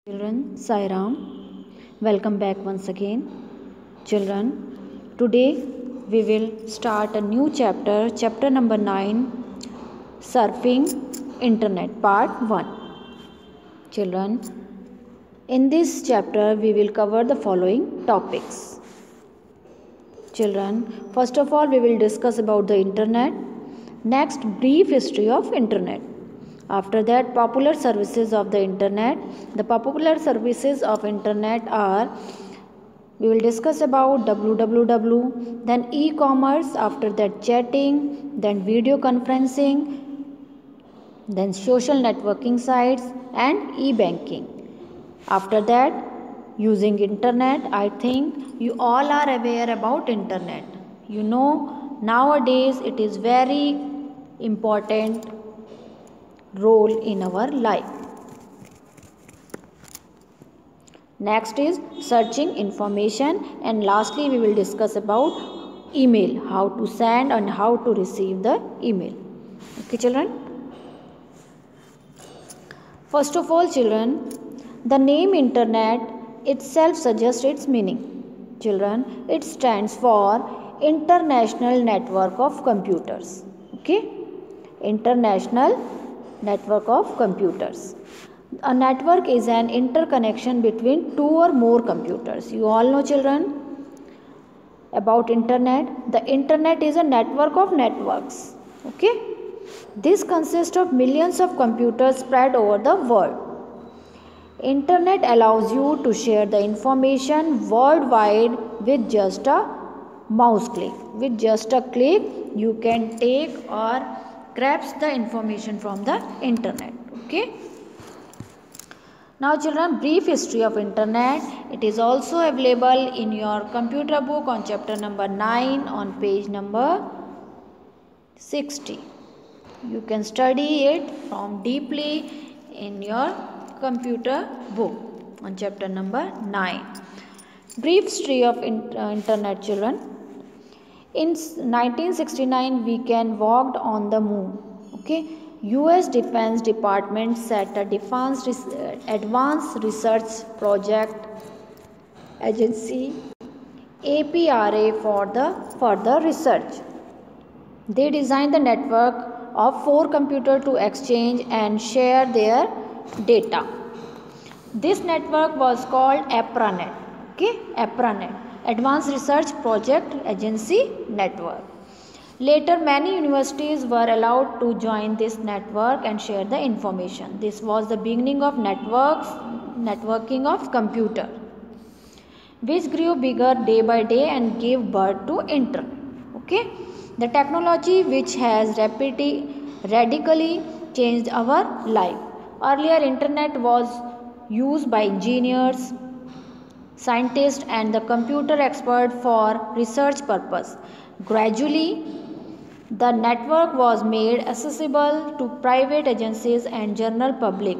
Children, Sai Ram. Welcome back once again. Children, today we will start a new chapter, chapter number 9, Surfing Internet, part 1. Children, in this chapter we will cover the following topics. Children, first of all we will discuss about the internet. Next, brief history of internet. After that, popular services of the internet. The popular services of internet are, we will discuss about www, then e-commerce, after that chatting, then video conferencing, then social networking sites and e-banking. After that, using internet, I think you all are aware about internet. You know, nowadays it is very important role in our life. Next is searching information, and lastly we will discuss about email, how to send and how to receive the email. Okay children. First of all children, the name internet itself suggests its meaning. Children, it stands for International Network of Computers. Okay, International Network of Computers. A network is an interconnection between two or more computers. You all know children about internet. The internet is a network of networks. Okay, this consists of millions of computers spread over the world. Internet allows you to share the information worldwide with just a mouse click. With just a click you can take or grabs the information from the internet. Okay, now children, brief history of internet. It is also available in your computer book on chapter number 9 on page number 60. You can study it from deeply in your computer book on chapter number 9. Brief history of internet children. In 1969 we can walked on the moon. Okay, US Defense Department set a advanced research project agency APRA for the further research. They designed the network of 4 computers to exchange and share their data. This network was called APRANET. Okay, APRANET, Advanced Research Project Agency Network. Later, many universities were allowed to join this network and share the information. This was the beginning of networking of computer, which grew bigger day by day and gave birth to internet. Okay, the technology which has radically changed our life. Earlier, internet was used by engineers, scientists and the computer expert for research purpose. Gradually, the network was made accessible to private agencies and general public.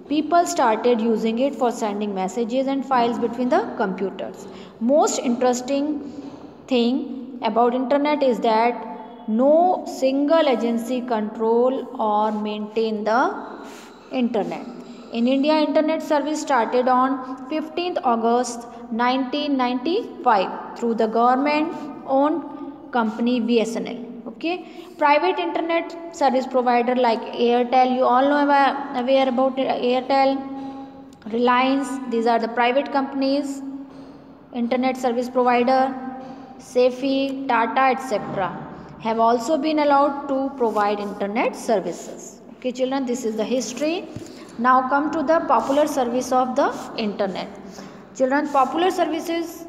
People started using it for sending messages and files between the computers. Most interesting thing about internet is that no single agency control or maintain the internet. In India, internet service started on 15th August 1995 through the government-owned company BSNL. Okay, private internet service provider like Airtel, you all know aware about Airtel, Reliance. These are the private companies, internet service provider. Safety, Tata, etc. have also been allowed to provide internet services. Okay, children, this is the history. Now come to the popular service of the internet. Children, popular services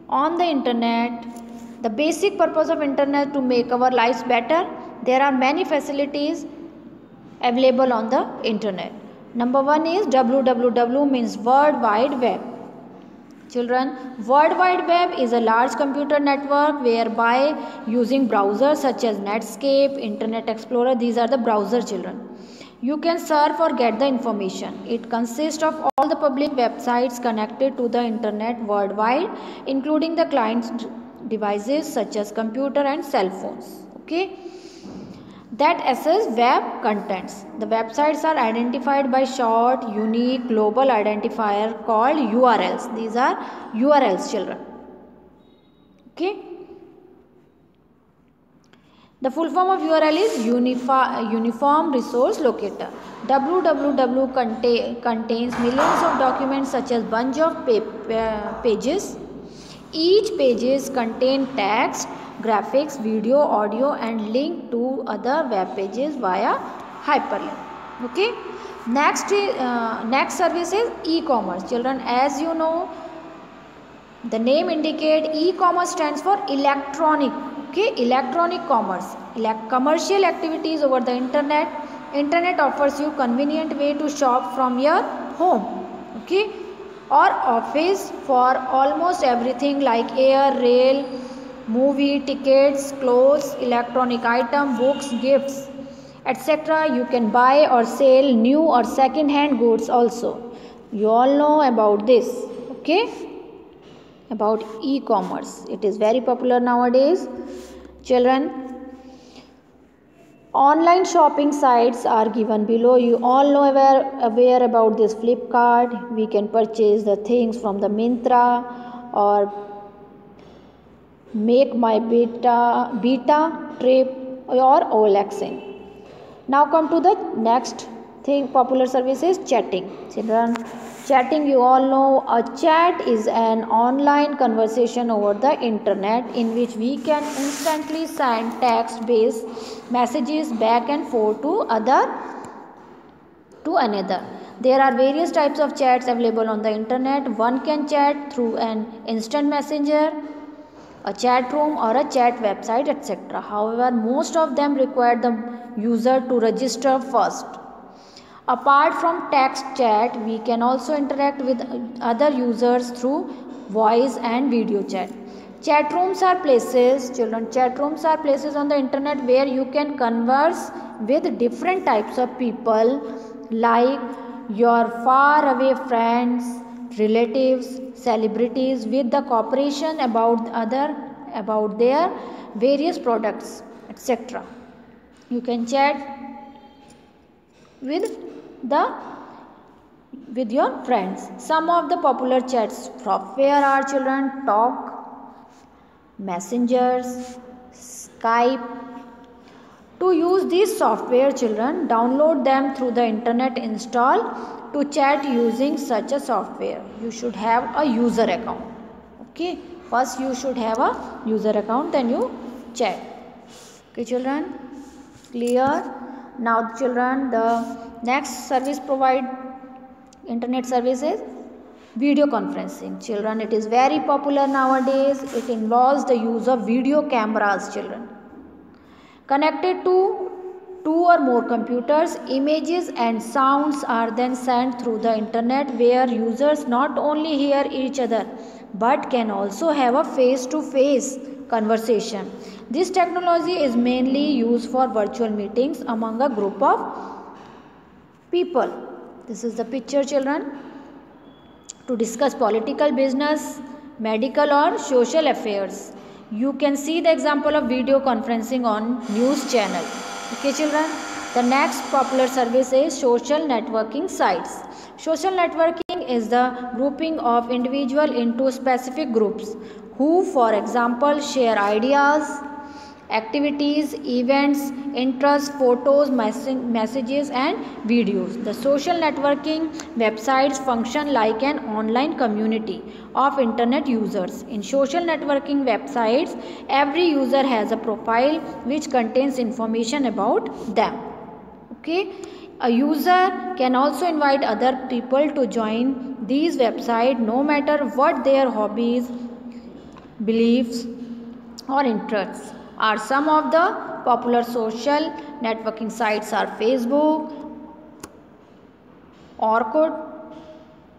on the internet. The basic purpose of internet to make our lives better. There are many facilities available on the internet. Number 1 is www, means World Wide Web. Children, World Wide Web is a large computer network whereby using browsers such as Netscape, Internet Explorer, these are the browser children. You can surf or get the information. It consists of all the public websites connected to the internet worldwide, including the client devices such as computer and cell phones. Okay. that access web contents. The websites are identified by short, unique, global identifier called URLs. These are URLs, children. Okay. The full form of URL is Uniform Resource Locator. www contains millions of documents such as bunch of pages. Each pages contain text, graphics, video, audio and link to other web pages via hyperlink. Okay. Next service is e-commerce. Children, as you know, the name indicate e-commerce stands for electronic. Okay, electronic commerce. Commercial activities over the internet. Internet offers you convenient way to shop from your home. Okay, or office for almost everything like air, rail, movie tickets, clothes, electronic item, books, gifts, etc. You can buy or sell new or second hand goods also. You all know about this. Okay, about e-commerce. It is very popular nowadays. Children, online shopping sites are given below. You all know aware about this Flipkart. We can purchase the things from the Myntra or Make My Beta Trip or OLXing. Now come to the next thing, popular service is chatting. Children, chatting, you all know, a chat is an online conversation over the internet in which we can instantly send text-based messages back and forth to another. There are various types of chats available on the internet. One can chat through an instant messenger, a chat room or a chat website, etc. However, most of them require the user to register first. Apart from text chat, we can also interact with other users through voice and video chat. Chat rooms are places, children, chat rooms are places on the internet where you can converse with different types of people like your far away friends, relatives, celebrities with the cooperation about their various products, etc. You can chat with your friends. Some of the popular chat software are, children, Talk, Messengers, Skype. To use these software, children, download them through the internet. Install to chat using such a software. You should have a user account. Okay, first you should have a user account, then you chat. Okay, children, clear? Now, children, the next service internet service is video conferencing. Children, it is very popular nowadays. It involves the use of video cameras, children. Connected to two or more computers, images and sounds are then sent through the internet where users not only hear each other but can also have a face-to-face conversation. This technology is mainly used for virtual meetings among a group of people. This is the picture, children, to discuss political, business, medical or social affairs. You can see the example of video conferencing on news channel. Okay, children. The next popular service is social networking sites. Social networking is the grouping of individuals into specific groups who, for example, share ideas, activities, events, interests, photos, messages and videos. The social networking websites function like an online community of internet users. In social networking websites, every user has a profile which contains information about them. Okay, a user can also invite other people to join these websites no matter what their hobbies, beliefs or interests are. Some of the popular social networking sites are Facebook, Orkut,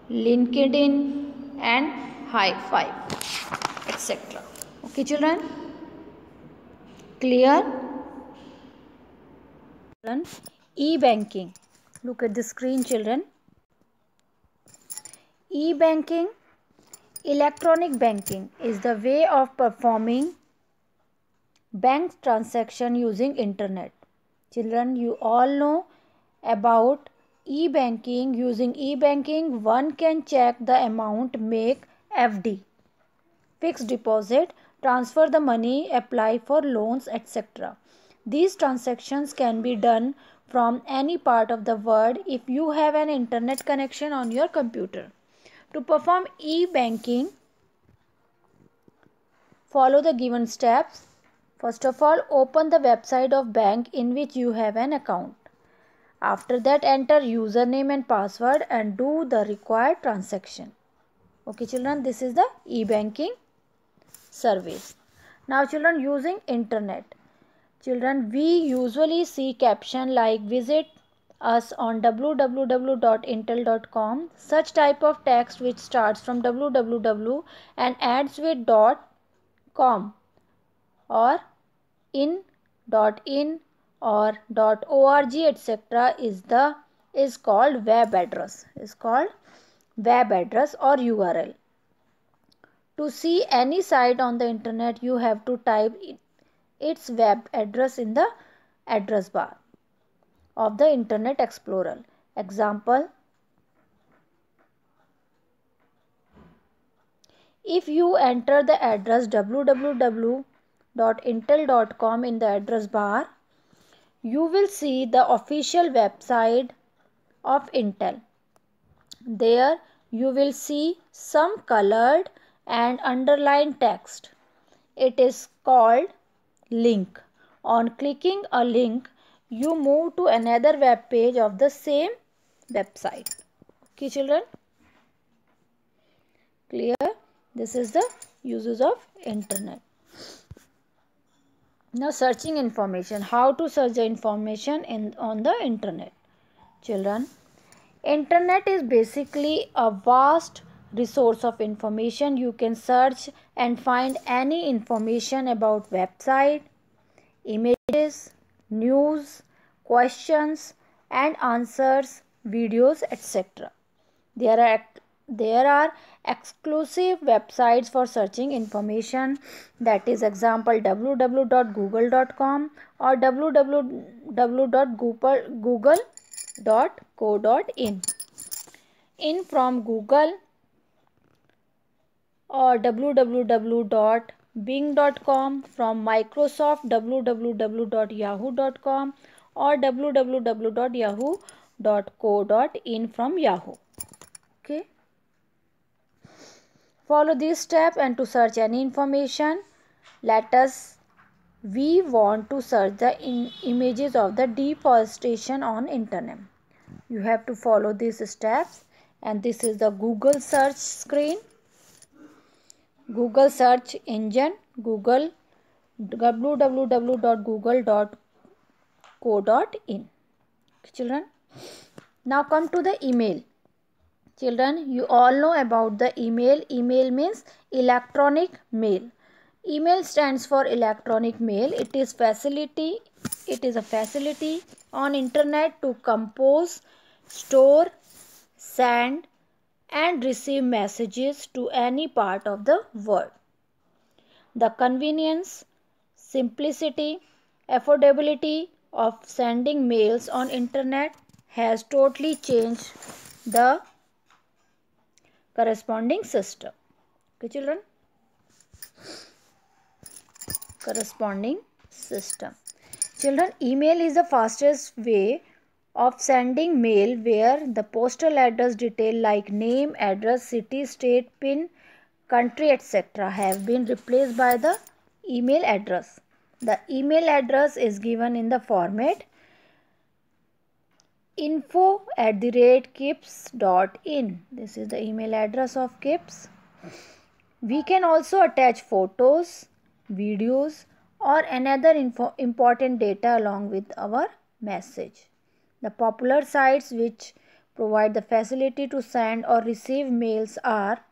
LinkedIn and Hi5, etc. Okay, children, clear? E-banking. Look at the screen, children. E-banking, electronic banking, is the way of performing bank transaction using internet. Children, you all know about e-banking. Using e-banking, one can check the amount, make FD, fixed deposit, transfer the money, apply for loans, etc. These transactions can be done from any part of the world if you have an internet connection on your computer. To perform e-banking, follow the given steps. First of all, open the website of bank in which you have an account. After that, enter username and password and do the required transaction. Okay children, this is the e-banking service. Now children, using internet. Children, we usually see caption like visit us on www.intel.com. Such type of text which starts from www and ends with .com or in or .org etc. is called web address. Or URL. To see any site on the internet, you have to type its web address in the address bar of the Internet Explorer. Example, if you enter the address www.intel.com in the address bar, you will see the official website of Intel. There you will see some colored and underlined text. It is called link. On clicking a link, you move to another web page of the same website. Okay children? Clear? This is the uses of internet. Now searching information. How to search the information on the internet? Children, internet is basically a vast resource of information. You can search and find any information about website, images, news, questions and answers, videos, etc. There are exclusive websites for searching information, that is example www.google.com or www.google.co.in. In from Google or www.bing.com, from Microsoft www.yahoo.com or www.yahoo.co.in from Yahoo. Okay. Follow this step and to search any information. We want to search the images of the deforestation on internet. You have to follow these steps, and this is the Google search screen. Google search engine, Google, www.google.co.in. Children, now come to the email. Children, you all know about the email. Email means electronic mail. Email stands for electronic mail. It is a facility on internet to compose, store, send and receive messages to any part of the world. The convenience, simplicity, affordability of sending mails on internet has totally changed the corresponding system. Okay children? Corresponding system. Children, email is the fastest way of sending mail where the postal address detail like name, address, city, state, PIN, country, etc. have been replaced by the email address. The email address is given in the format info@kips.in. This is the email address of KIPS. We can also attach photos, videos or another important data along with our message. The popular sites which provide the facility to send or receive mails are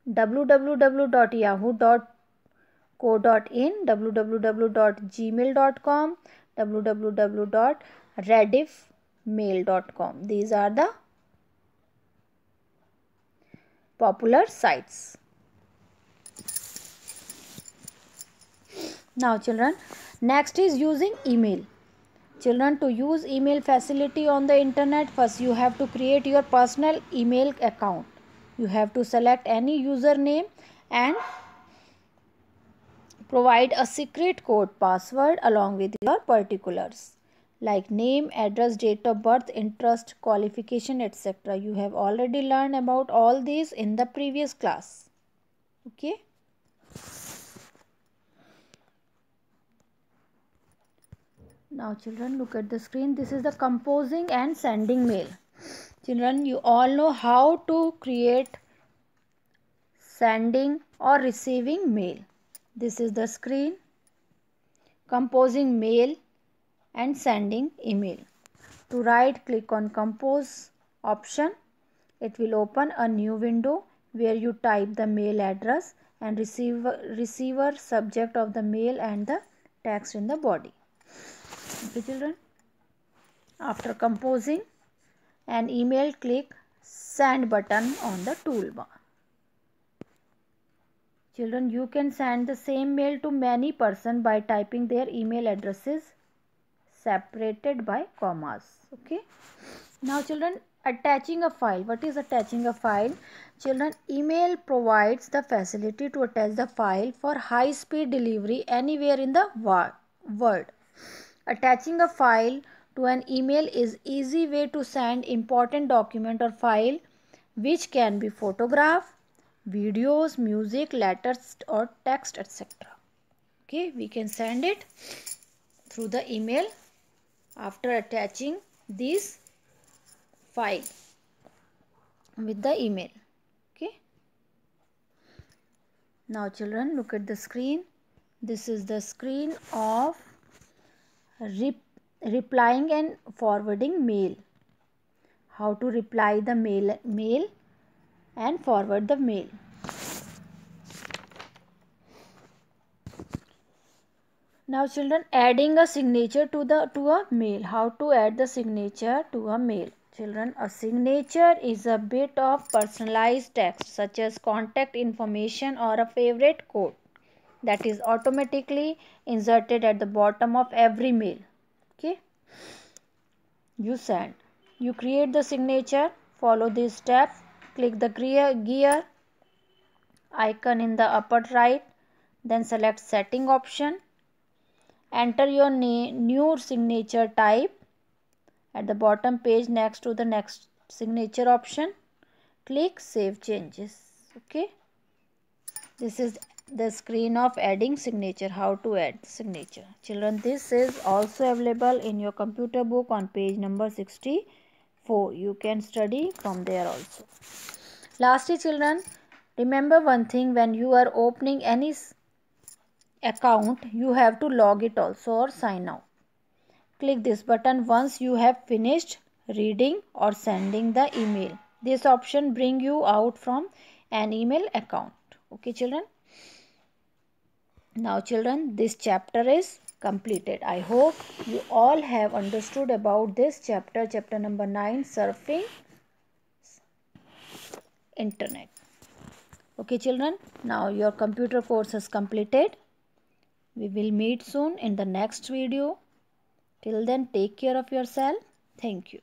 www.yahoo.co.in, www.gmail.com, www.rediffmail.com. These are the popular sites. Now children, next is using email. Children, to use email facility on the internet, first you have to create your personal email account. You have to select any username and provide a secret code password along with your particulars like name, address, date of birth, interest, qualification, etc. You have already learned about all these in the previous class. Okay. Now children, look at the screen. This is the composing and sending mail. Children, you all know how to create sending or receiving mail. This is the screen. Composing mail and sending email. To right click on compose option. It will open a new window where you type the mail address and receiver subject of the mail and the text in the body. Okay children. After composing an email, click send button on the toolbar. Children, you can send the same mail to many persons by typing their email addresses separated by commas. Okay. Now children, attaching a file. What is attaching a file? Children, email provides the facility to attach the file for high speed delivery anywhere in the world. Attaching a file to an email is easy way to send important document or file which can be photograph, videos, music, letters or text, etc. Okay, we can send it through the email after attaching this file with the email. Okay. Now children, look at the screen. This is the screen of replying and forwarding mail. How to reply the mail and forward the mail. Now children, adding a signature to a mail. How to add the signature to a mail? Children, a signature is a bit of personalized text such as contact information or a favorite code that is automatically inserted at the bottom of every mail. Okay. You send. You create the signature. Follow this step. Click the gear icon in the upper right. Then select setting option. Enter your new signature type at the bottom page next to the next signature option. Click save changes. Okay. This is the screen of adding signature. How to add signature. Children, this is also available in your computer book on page number 64. You can study from there also. Lastly children, remember one thing, when you are opening any account, you have to log it also or sign out. Click this button once you have finished reading or sending the email. This option bring you out from an email account. Okay children. Now children, this chapter is completed. I hope you all have understood about this chapter, chapter number 9, surfing internet. Okay children, now your computer course is completed. We will meet soon in the next video. Till then, take care of yourself. Thank you.